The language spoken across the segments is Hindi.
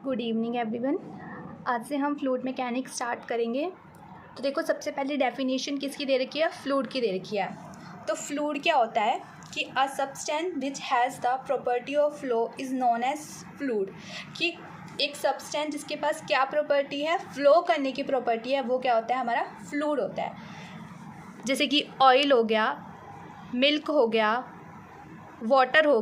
Good evening everyone. आज से हम फ्लूइड मैकेनिक्स स्टार्ट करेंगे। तो देखो, सबसे पहले डेफिनेशन किसकी दे रखी है? फ्लूइड की दे रखी है। तो फ्लूइड क्या होता है कि a substance which has the property of flow is known as fluid. कि एक सब्सटेंस जिसके पास क्या प्रॉपर्टी है? फ्लो करने की प्रॉपर्टी है, वो क्या होता है? हमारा फ्लूइड होता है। जैसे कि ऑयल हो गया, मिल्क हो गया, वाटर हो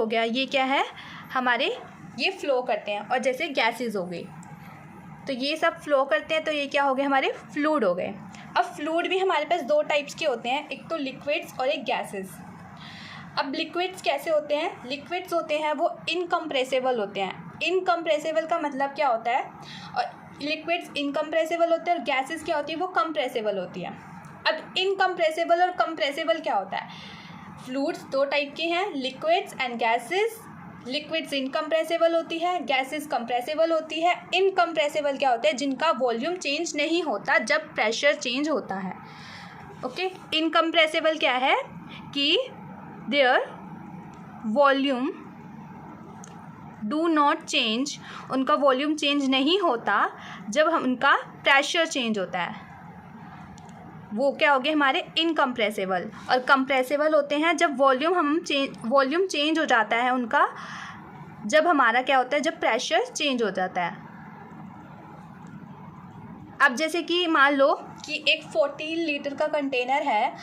गया, ये क्या है? हमारे ये फ़्लो करते हैं। और जैसे गैसेस हो गई, तो ये सब फ़्लो करते हैं, तो ये क्या हो गए? हमारे फ्लूइड हो गए। अब फ्लूइड भी हमारे पास दो टाइप्स के होते हैं, एक तो लिक्विड्स और एक गैसेस। अब लिक्विड्स कैसे होते हैं? लिक्विड्स होते हैं वो इनकम्प्रेसिबल होते हैं। इनकम्प्रेसिबल का मतलब क्या होता है? और लिक्विड्स इनकम्प्रेसिबल होते हैं और गैसेस क्या होती है? वो कंप्रेसिबल होती है। अब इनकम्प्रेसिबल और कंप्रेसिबल क्या होता है? फ्लूइड्स दो टाइप के हैं, liquids and gases. Liquids incompressible होती है, गैसेस कंप्रेसिबल होती है। इनकम्प्रेसिबल क्या होता है? जिनका वॉल्यूम चेंज नहीं होता जब प्रेशर चेंज होता है। ओके, इनकम्प्रेसिबल क्या है? कि there volume do not change, उनका वॉल्यूम चेंज नहीं होता जब उनका प्रेशर चेंज होता है, वो क्या हो गए? हमारे इनकम्प्रेसिबल। और कंप्रेसिबल होते हैं जब वॉल्यूम चेंज हो जाता है उनका, जब हमारा क्या होता है? जब प्रेशर चेंज हो जाता है। अब जैसे कि मान लो कि एक 14 लीटर का कंटेनर है,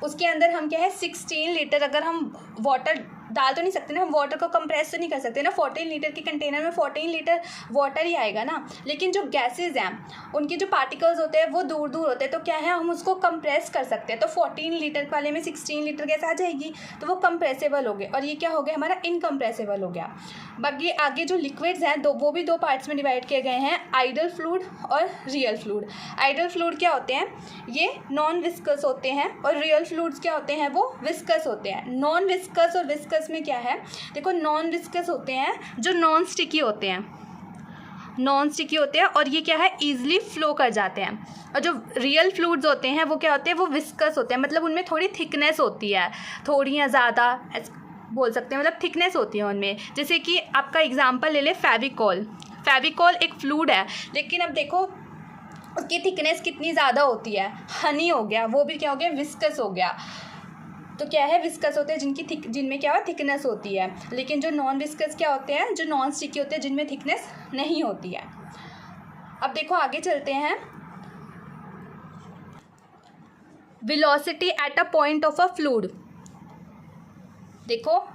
उसके अंदर हम क्या है? 16 लीटर, अगर हम वाटर डाल तो नहीं सकते ना, हम वाटर को कंप्रेस तो नहीं कर सकते ना। 14 लीटर के कंटेनर में 14 लीटर वाटर ही आएगा ना। लेकिन जो गैसेज हैं, उनके जो पार्टिकल्स होते हैं वो दूर दूर होते हैं, तो क्या है? हम उसको कंप्रेस कर सकते हैं। तो 14 लीटर वाले में 16 लीटर गैस आ जाएगी, तो वो कंप्रेसिबल हो गए। और ये क्या हो गया? हमारा इनकम्प्रेसिबल हो गया। बाकी आगे जो लिक्विड्स हैं, वो भी दो पार्ट्स में डिवाइड किए गए हैं, आइडल फ्लूइड और रियल फ्लूइड। आइडल फ्लूइड क्या होते हैं? ये नॉन विस्कस होते हैं। और रियल फ्लूइड्स क्या होते हैं? वो विस्कस होते हैं। नॉन विस्कस और विस्कस में क्या है? देखो, नॉन विस्कस होते हैं जो नॉन स्टिकी होते हैं, और ये क्या है? ईजिली फ्लो कर जाते हैं। और जो रियल फ्लूइड्स होते हैं वो क्या होते हैं? वो विस्कस होते हैं, मतलब उनमें थोड़ी थिकनेस होती है, थोड़ी या ज़्यादा बोल सकते हैं, मतलब थिकनेस होती है उनमें। जैसे कि आपका एग्जांपल ले ले, फेविकॉल एक फ्लूइड है, लेकिन अब देखो उसकी थिकनेस कितनी ज़्यादा होती है। हनी हो गया, वो भी क्या हो गया? विस्कस हो गया। तो क्या है? विस्कस होते हैं जिनमें क्या है? थिकनेस होती है। लेकिन जो नॉन विस्कस क्या होते हैं? जो नॉन स्टिकी होते हैं, जिनमें थिकनेस नहीं होती है। अब देखो आगे चलते हैं। Velocity at a point of a fluid. देखो,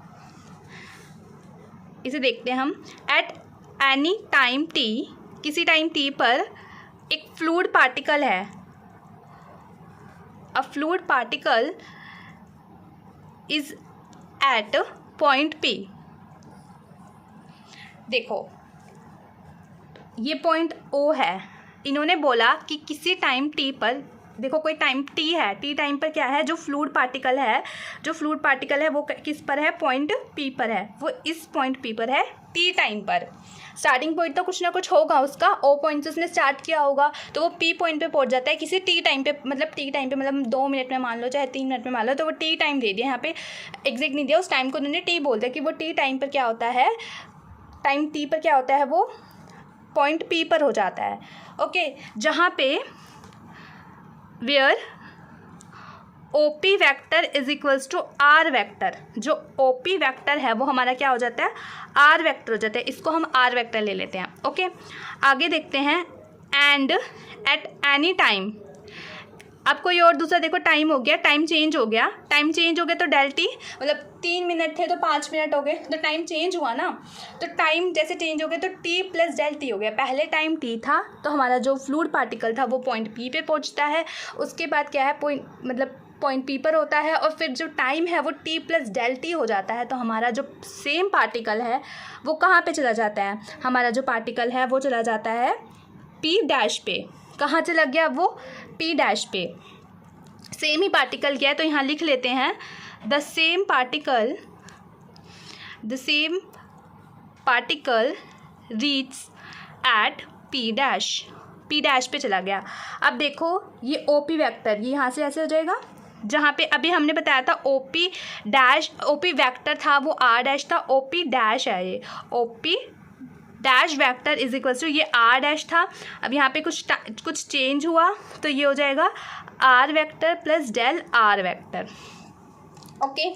इसे देखते हैं हम। एट एनी टाइम टी, किसी टाइम टी पर एक फ्लूइड पार्टिकल है। A fluid particle is at point p. देखो, ये पॉइंट ओ है। इन्होंने बोला कि किसी टाइम टी पर, देखो कोई टाइम टी है, टी टाइम पर क्या है? जो फ्लूइड पार्टिकल है वो किस पर है? पॉइंट पी पर है। वो इस पॉइंट पी पर है टी टाइम पर। स्टार्टिंग पॉइंट तो कुछ ना कुछ होगा उसका, ओ पॉइंट से उसने स्टार्ट किया होगा, तो वो पी पॉइंट पे पहुंच जाता है किसी टी टाइम पे। मतलब 2 मिनट में मान लो, चाहे 3 मिनट में मान लो, तो वो टी टाइम दे दिया। यहाँ पे एग्जैक्ट नहीं दिया, उस टाइम को उन्होंने टी बोल दिया कि वो टी टाइम पर क्या होता है? टाइम टी पर क्या होता है? वो पॉइंट पी पर हो जाता है। ओके, जहाँ पे where OP vector is equals to R vector. जो OP वेक्टर है वो हमारा क्या हो जाता है? R वेक्टर हो जाता है। इसको हम R वेक्टर ले लेते हैं। ओके, आगे देखते हैं। एंड एट एनी टाइम, अब कोई और दूसरा देखो टाइम हो गया, टाइम चेंज हो गया तो डेल टी, मतलब 3 मिनट थे तो 5 मिनट हो गए, तो टाइम चेंज हुआ ना। तो टाइम जैसे चेंज हो गया तो टी प्लस डेल टी हो गया। पहले टाइम टी था, तो हमारा जो फ्लूइड पार्टिकल था वो पॉइंट पी पे पहुंचता है। उसके बाद क्या है? पॉइंट पी पर होता है, और फिर जो टाइम है वो टी प्लस डेल टी हो जाता है। तो हमारा जो सेम पार्टिकल है वो कहाँ पे चला जाता है? हमारा जो पार्टिकल है वो चला जाता है पी डैश पे। कहाँ चला गया वो? पी डैश पे। सेम ही पार्टिकल क्या है, तो यहाँ लिख लेते हैं the same particle reach at P dash पे चला गया। अब देखो, ये OP वेक्टर ये यहाँ से ऐसे हो जाएगा, जहाँ पे अभी हमने बताया था ओपी डैश, ओपी वेक्टर था वो आर डैश था, ओपी डैश है ये, OP dash vector is equals to ये आर डैश था। अब यहाँ पे कुछ चेंज हुआ तो ये हो जाएगा r vector plus del r vector. Okay,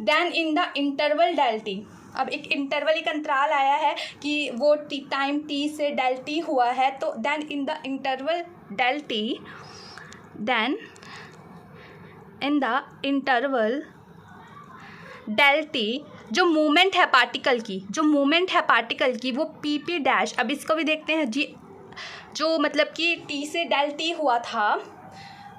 then in the interval del t, अब एक इंटरवल, एक अंतराल आया है कि वो टाइम टी से डेल टी हुआ है, तो then in the interval del t, then in the interval del t जो मूवमेंट है पार्टिकल की, जो मूवमेंट है पार्टिकल की वो पी पी डैश, अब इसको भी देखते हैं जी, जो मतलब कि टी से डेल टी हुआ था,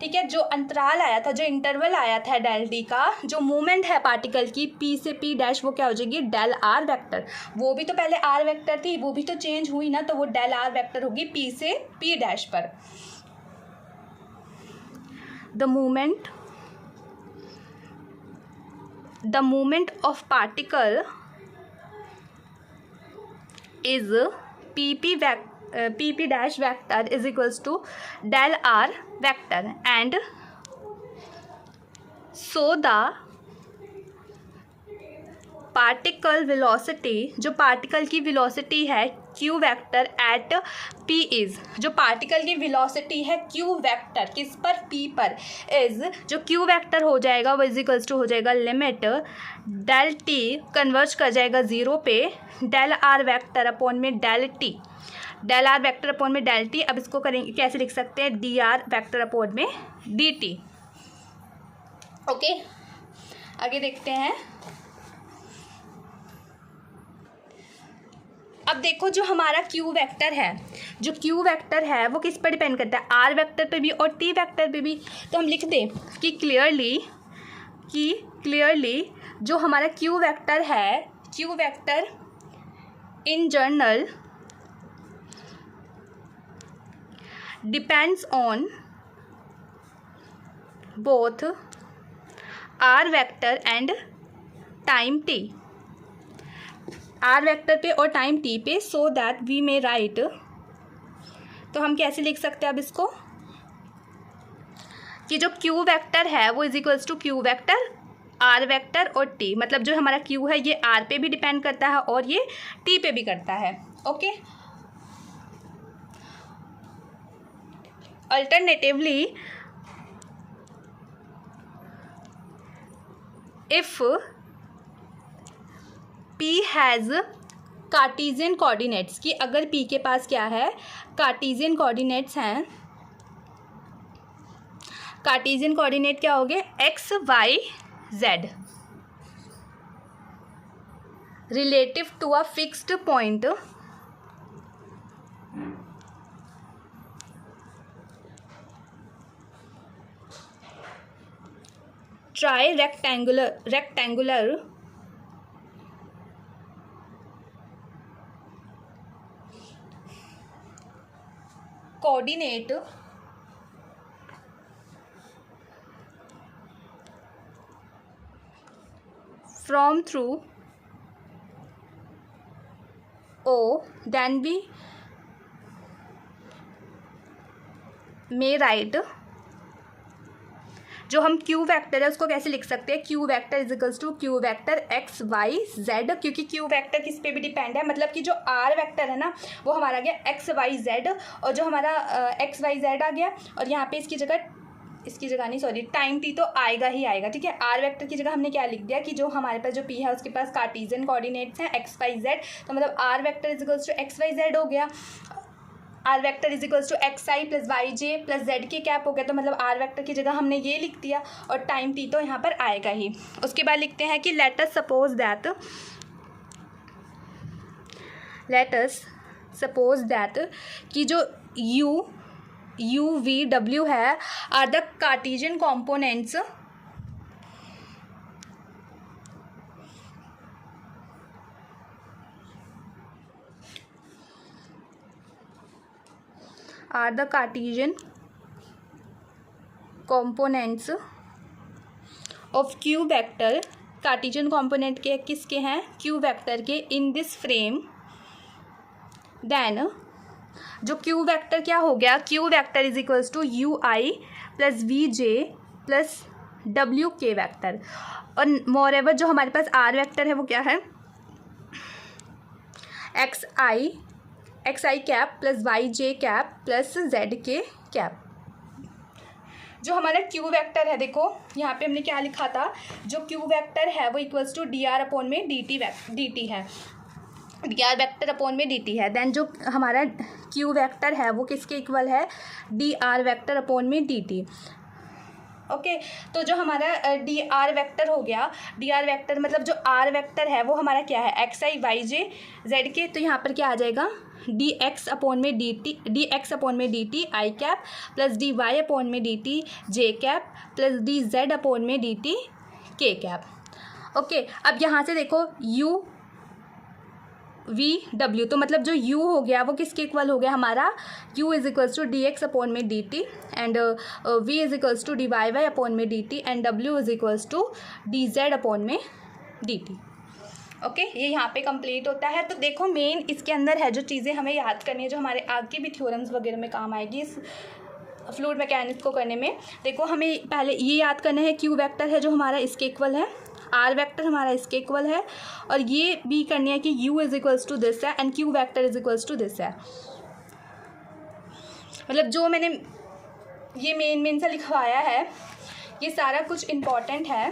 ठीक है, जो अंतराल आया था, जो इंटरवल आया था डेल टी का, जो मूवमेंट है पार्टिकल की पी से पी डैश, वो क्या हो जाएगी डेल आर वेक्टर। वो भी तो पहले आर वेक्टर थी, वो भी तो चेंज हुई ना, तो वो डेल आर वेक्टर होगी पी से पी डैश पर। The movement of particle is pp dash vector is equals to del r vector, and so the particle velocity, जो पार्टिकल की वेलोसिटी है q vector eight p is, जो पार्टिकल की वेलोसिटी है q वेक्टर किस पर, p पर, इज़ जो q वेक्टर हो जाएगा वो इज इक्वल्स टू हो जाएगा लिमिट डेल t कन्वर्ज कर जाएगा 0 पे डेल r वेक्टर अपॉन में del t, del r vector upon में डेल टी। अब इसको करेंगे कैसे लिख सकते हैं, डी आर वेक्टर अपॉन में डी टी। ओके, आगे देखते हैं। अब देखो जो हमारा क्यू वेक्टर है, जो क्यू वेक्टर है वो किस पर डिपेंड करता है, आर वेक्टर पे भी और टी वेक्टर पे भी। तो हम लिख दें कि क्लियरली जो हमारा क्यू वेक्टर है, Q vector in general depends on both r vector and time t, r vector पे और टाइम t पे, so that we may write, तो हम कैसे लिख सकते हैं अब इसको कि जो q वेक्टर है वो is equals to q vector r vector और t, मतलब जो हमारा q है ये r पे भी डिपेंड करता है और ये t पे भी करता है। Okay, Alternatively, if P has Cartesian coordinates, कि अगर P के पास क्या है, Cartesian coordinates हैं, Cartesian coordinate क्या हो गए, x y z relative to a fixed point try rectangular coordinate from through O, then we may write, जो हम q वेक्टर है उसको कैसे लिख सकते हैं, q vector is equals to q vector x y z, क्योंकि q वेक्टर किस पे भी डिपेंड है, मतलब कि जो r वेक्टर है ना वो हमारा आ गया x y z, और जो हमारा x y z आ गया, और यहाँ पे इसकी जगह नहीं, सॉरी, टाइम t तो आएगा ही आएगा, ठीक है। r वेक्टर की जगह हमने क्या लिख दिया कि जो हमारे पास जो p है उसके पास कार्टेशियन कोऑर्डिनेट्स हैं x y z, तो मतलब r vector is equals to x y z हो गया, r vector is equals to x i plus y j plus z k cap हो गया, तो मतलब आर वेक्टर की जगह हमने ये लिख दिया और टाइम टी तो यहाँ पर आएगा ही। उसके बाद लिखते हैं कि लेट अस सपोज दैट कि जो यू वी डब्ल्यू है are the Cartesian components are the Cartesian components of q vector, Cartesian component के किसके हैं, q वेक्टर के, इन दिस फ्रेम, देन जो q वेक्टर क्या हो गया, q vector is equals to u i plus v j plus डब्ल्यू के वेक्टर। और मोरेवर जो हमारे पास आर वेक्टर है वो क्या है, x i cap plus y j cap plus z k cap. जो हमारा क्यू वेक्टर है, देखो यहाँ पे हमने क्या लिखा था, जो क्यू वेक्टर है वो equals to d r upon में डी टी है, डी आर वेक्टर अपॉन में डी टी है। देन जो हमारा क्यू वेक्टर है वो किसके इक्वल है, डी आर वेक्टर अपॉन में डी टी। ओके, तो जो हमारा डी आर वेक्टर हो गया, डी आर वेक्टर मतलब जो आर वेक्टर है वो हमारा क्या है, x i y j z k, तो यहाँ पर क्या आ जाएगा, डी एक्स अपॉन में d t i cap plus d y upon में d t j cap plus d z upon में d t k cap. Okay, अब यहाँ से देखो यू वी डब्ल्यू, तो मतलब जो u हो गया वो किसके इक्वल हो गया हमारा, u is equals to d x upon में d t and v is equals to d y y upon में d t and w is equals to d z upon में डी टी। ओके, ये यहाँ पे कंप्लीट होता है। तो देखो मेन इसके अंदर है जो चीज़ें हमें याद करनी है, जो हमारे आगे भी थ्योरम्स वगैरह में काम आएगी इस फ्लूइड मैकेनिक्स को करने में। देखो हमें पहले ये याद करना है, क्यू वेक्टर है जो हमारा इसके इक्वल है, आर वेक्टर हमारा इसके इक्वल है, और ये भी करनी है कि u is equals to this है and q vector is equals to this है। मतलब जो मैंने ये मेन सा लिखवाया है ये सारा कुछ इम्पॉर्टेंट है,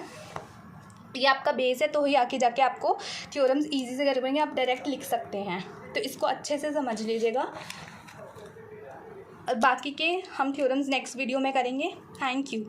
ये आपका बेस है, तो ही आके जाके आपको थ्योरम्स इजी से कर पाएंगे, आप डायरेक्ट लिख सकते हैं। तो इसको अच्छे से समझ लीजिएगा, और बाकी के हम थ्योरम्स नेक्स्ट वीडियो में करेंगे। Thank you.